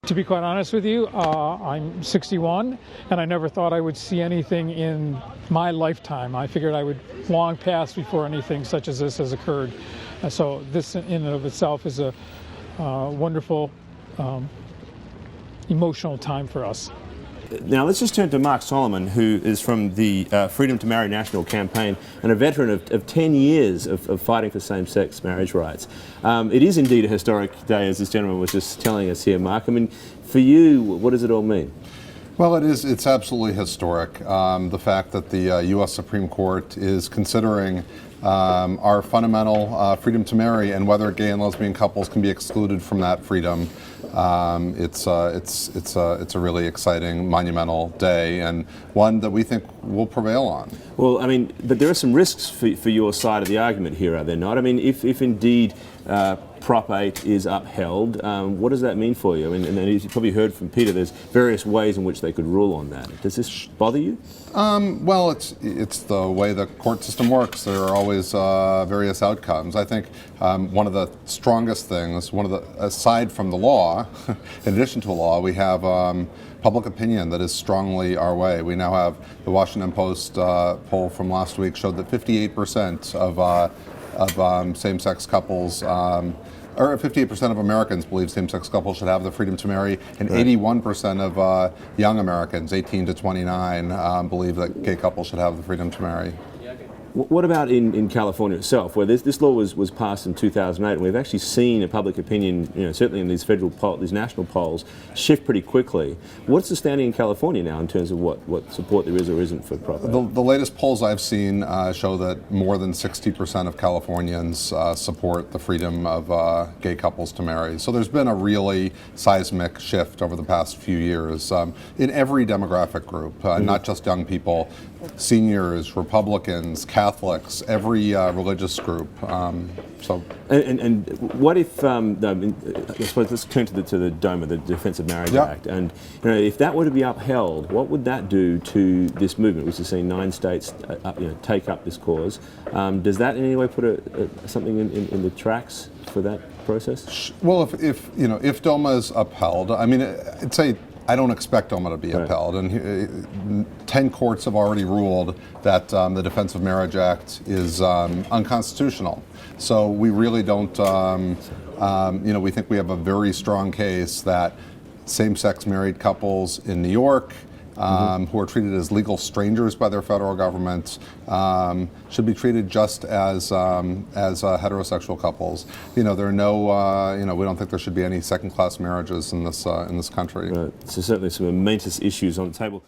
To be quite honest with you, I'm 61, and I never thought I would see anything in my lifetime. I figured I would long pass before anything such as this has occurred. So this in and of itself is a wonderful, emotional time for us. Now let's just turn to Marc Solomon, who is from the Freedom to Marry National Campaign and a veteran of 10 years of fighting for same-sex marriage rights. It is indeed a historic day, as this gentleman was just telling us here, Marc. I mean, for you, what does it all mean? Well, it's absolutely historic. The fact that the U.S. Supreme Court is considering our fundamental freedom to marry and whether gay and lesbian couples can be excluded from that freedom. It's a really exciting, monumental day, and one that we think will prevail on. Well, I mean, but there are some risks for your side of the argument here, are there not? I mean, if indeed Prop 8 is upheld, what does that mean for you? And as you probably heard from Peter, there's various ways in which they could rule on that. Does this bother you? Well, it's the way the court system works. There are always various outcomes. I think one of the strongest things, aside from the law, in addition to the law, we have public opinion that is strongly our way. We now have the Washington Post poll from last week showed that 58% of same-sex couples, or 58% of Americans believe same-sex couples should have the freedom to marry, and 81% of young Americans, 18 to 29, believe that gay couples should have the freedom to marry. What about in California itself, where this law was passed in 2008, and we've actually seen a public opinion, certainly in these these national polls, shift pretty quickly. What's the standing in California now in terms of what support there is or isn't for Prop 8? The latest polls I've seen show that more than 60% of Californians support the freedom of gay couples to marry. So there's been a really seismic shift over the past few years in every demographic group, not just young people, seniors, Republicans, Catholics, every religious group. And what if, I suppose let's turn to the DOMA, the Defense of Marriage Act, and if that were to be upheld, what would that do to this movement, which has seen 9 states take up this cause? Does that in any way put something in the tracks for that process? Well, if DOMA is upheld, I mean, I'd say I don't expect DOMA to be upheld, and 10 courts have already ruled that the Defense of Marriage Act is unconstitutional. So we really don't, we think we have a very strong case that same-sex married couples in New York, who are treated as legal strangers by their federal government, should be treated just as heterosexual couples. There are no, we don't think there should be any second-class marriages in this country. So certainly some momentous issues on the table.